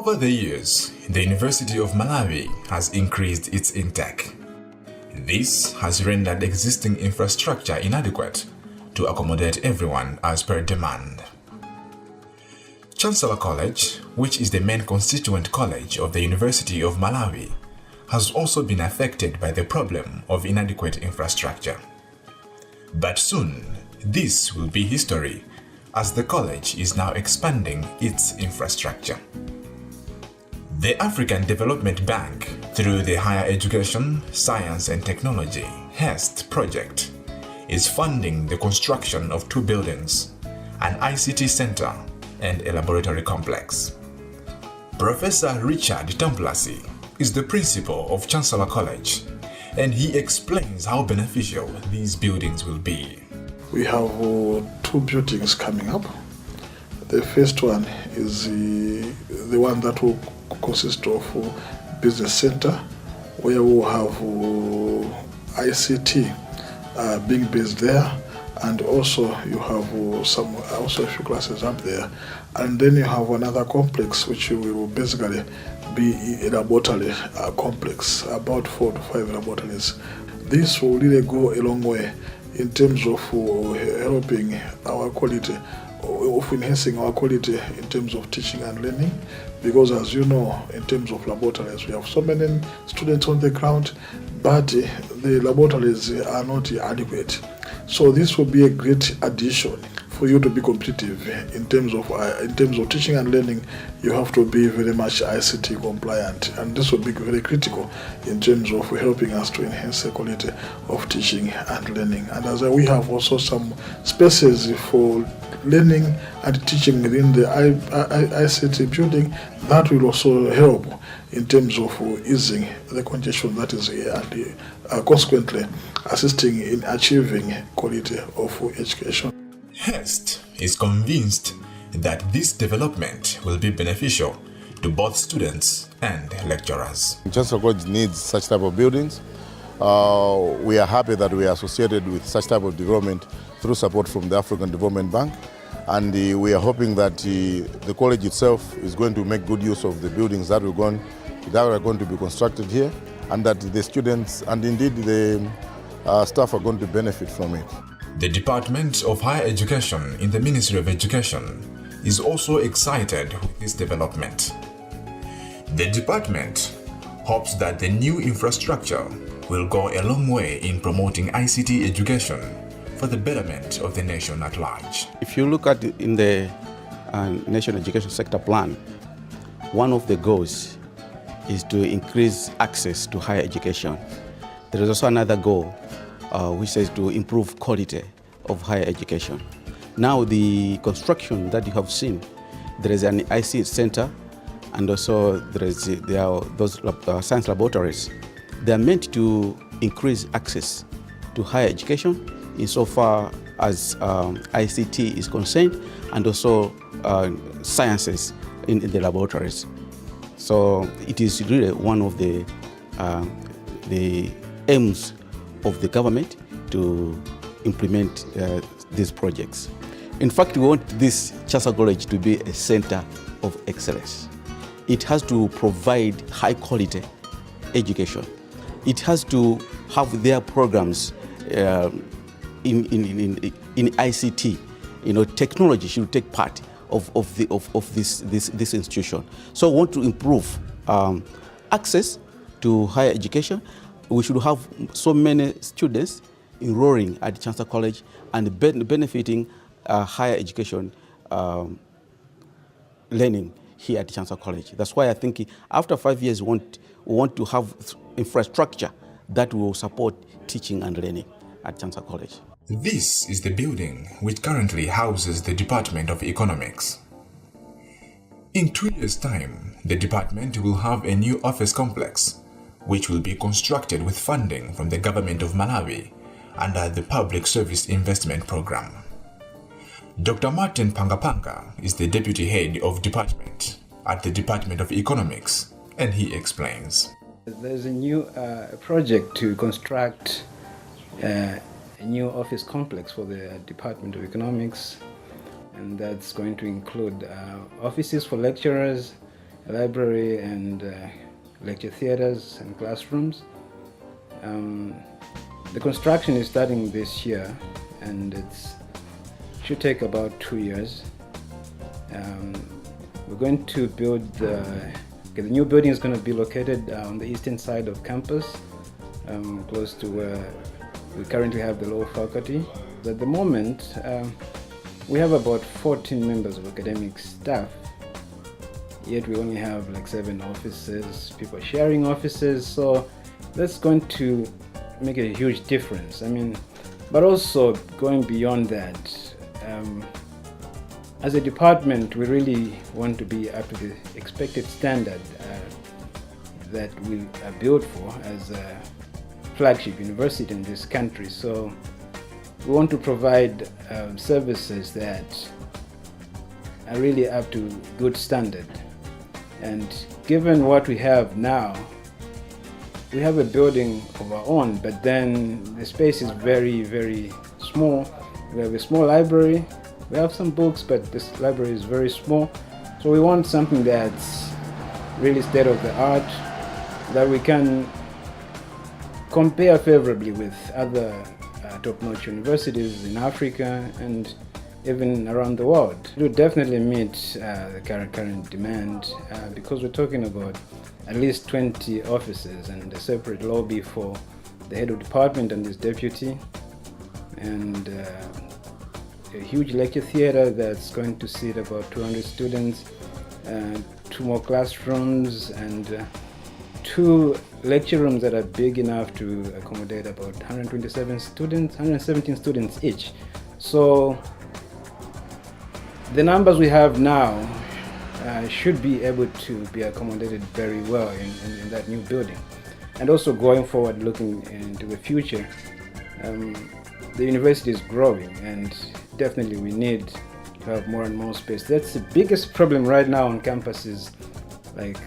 Over the years, the University of Malawi has increased its intake. This has rendered existing infrastructure inadequate to accommodate everyone as per demand. Chancellor College, which is the main constituent college of the University of Malawi, has also been affected by the problem of inadequate infrastructure. But soon, this will be history, as the college is now expanding its infrastructure. The African Development Bank, through the Higher Education, Science and Technology (HEST) project, is funding the construction of 2 buildings, an ICT center and a laboratory complex. Professor Richard Tamplasi is the principal of Chancellor College, and he explains how beneficial these buildings will be. We have 2 buildings coming up. The first one is the one that will consist of business center, where we will have ICT being based there, and also you have a few classes up there, and then you have another complex which will basically be a laboratory complex, about 4 to 5 laboratories. This will really go a long way in terms of helping our quality, of enhancing our quality in terms of teaching and learning, because as you know, in terms of laboratories, we have so many students on the ground, but the laboratories are not adequate. So this will be a great addition for you to be competitive in terms of teaching and learning. You have to be very much ICT compliant, and this will be very critical in terms of helping us to enhance the quality of teaching and learning. And as we have also some spaces for learning and teaching within the ICT building, that will also help in terms of easing the congestion that is here, and consequently assisting in achieving quality of education. HEST is convinced that this development will be beneficial to both students and lecturers. Chancellor College needs such type of buildings. We are happy that we are associated with such type of development through support from the African Development Bank, and we are hoping that the college itself is going to make good use of the buildings that are going to be constructed here, and that the students and indeed the staff are going to benefit from it. The Department of Higher Education in the Ministry of Education is also excited with this development. The department hopes that the new infrastructure will go a long way in promoting ICT education for the betterment of the nation at large. If you look at in the National Education Sector Plan, one of the goals is to increase access to higher education. There is also another goal which is to improve quality of higher education. Now the construction that you have seen, there is an ICT center, and also there are those science laboratories. They are meant to increase access to higher education insofar as ICT is concerned, and also sciences in the laboratories. So it is really one of the aims of the government to implement these projects. In fact, we want this Chancellor College to be a center of excellence. It has to provide high quality education. It has to have their programs in ICT. You know, technology should take part of this institution. So we want to improve access to higher education. We should have so many students enrolling at Chancellor College and benefiting higher education learning here at Chancellor College. That's why I think after 5 years we want to have infrastructure that will support teaching and learning at Chancellor College. This is the building which currently houses the Department of Economics. In 2 years' time, the department will have a new office complex which will be constructed with funding from the government of Malawi under the Public Service Investment Program. Dr. Martin Pangapanga is the deputy head of department at the Department of Economics, and he explains. There's a new project to construct a new office complex for the Department of Economics, and that's going to include offices for lecturers, a library and lecture theaters and classrooms. The construction is starting this year, and it should take about 2 years. We're going to build the new building is going to be located on the eastern side of campus, close to where we currently have the law faculty. At the moment, we have about 14 members of academic staff, yet we only have like 7 offices, people sharing offices, so that's going to make a huge difference. But also going beyond that, as a department, we really want to be up to the expected standard that we are built for as a flagship university in this country. So we want to provide services that are really up to good standard. And given what we have now, we have a building of our own, but then the space is very, very small. We have a small library. We have some books, but this library is very small. So we want something that's really state of the art, that we can compare favorably with other top-notch universities in Africa and even around the world. It will definitely meet the current demand because we're talking about at least 20 offices and a separate lobby for the head of department and his deputy, and a huge lecture theater that's going to seat about 200 students, 2 more classrooms, and 2 lecture rooms that are big enough to accommodate about 117 students each. So the numbers we have now should be able to be accommodated very well in that new building. And also going forward, looking into the future, the university is growing, and definitely we need to have more and more space. That's the biggest problem right now on campus, is like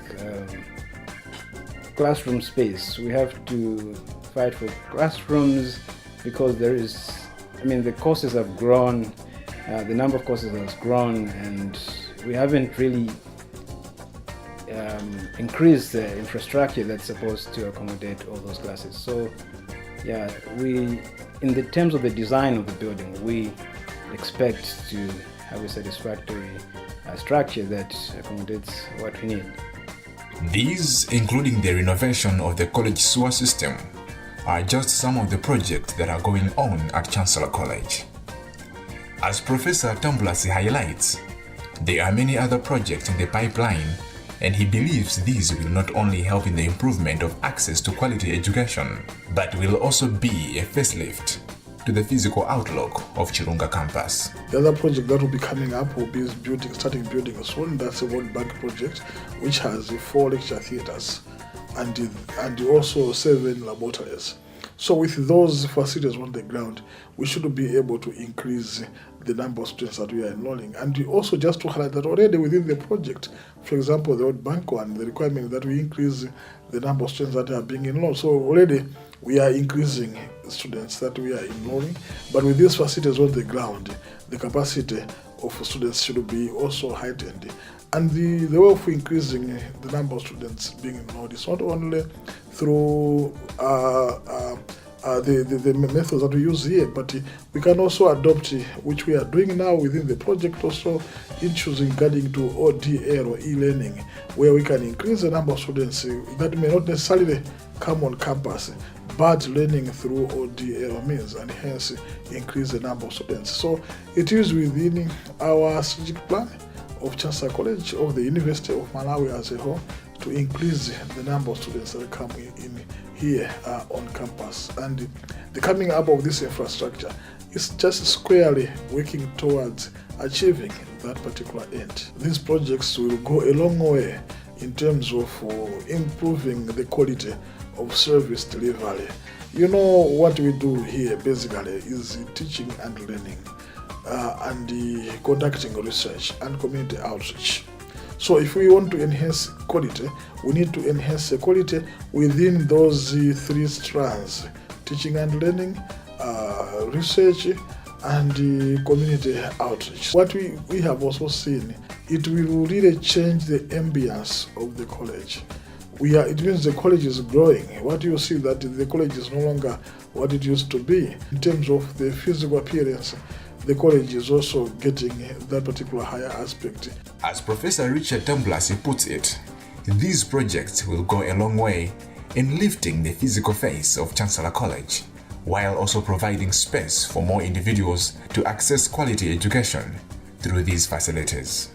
classroom space. We have to fight for classrooms because the courses have grown, the number of courses has grown, and we haven't really increased the infrastructure that's supposed to accommodate all those classes. So yeah, in the terms of the design of the building, we expect to have a satisfactory structure that accommodates what we need. These, including the renovation of the college sewer system, are just some of the projects that are going on at Chancellor College. As Professor Tambulasi highlights, there are many other projects in the pipeline, and he believes these will not only help in the improvement of access to quality education, but will also be a facelift to the physical outlook of Chirunga campus. The other project that will be coming up will be starting building soon. That's a World Bank project, which has 4 lecture theaters and also 7 laboratories. So with those facilities on the ground, we should be able to increase the number of students that we are enrolling. And also just to highlight that already within the project, for example, the World Bank one, the requirement that we increase the number of students that are being enrolled. So already we are increasing students that we are enrolling, but with these facilities on the ground, the capacity of students should be also heightened. And the way of increasing the number of students being enrolled is not only through the methods that we use here, but we can also adopt, which we are doing now within the project, also issues regarding to ODL or e-learning, where we can increase the number of students that may not necessarily come on campus, but learning through ODL means, and hence increase the number of students. So it is within our strategic plan of Chancellor College of the University of Malawi as a whole to increase the number of students that come in here on campus. And the coming up of this infrastructure is just squarely working towards achieving that particular end. These projects will go a long way in terms of improving the quality of service delivery. You know, what we do here basically is teaching and learning and conducting research and community outreach. So if we want to enhance quality, we need to enhance the quality within those 3 strands: teaching and learning, research, and community outreach. What we have also seen it will really change the ambience of the college. It means the college is growing. What you see that the college is no longer what it used to be. In terms of the physical appearance, the college is also getting that particular higher aspect. As Professor Richard Tamblasi puts it, these projects will go a long way in lifting the physical face of Chancellor College, while also providing space for more individuals to access quality education through these facilities.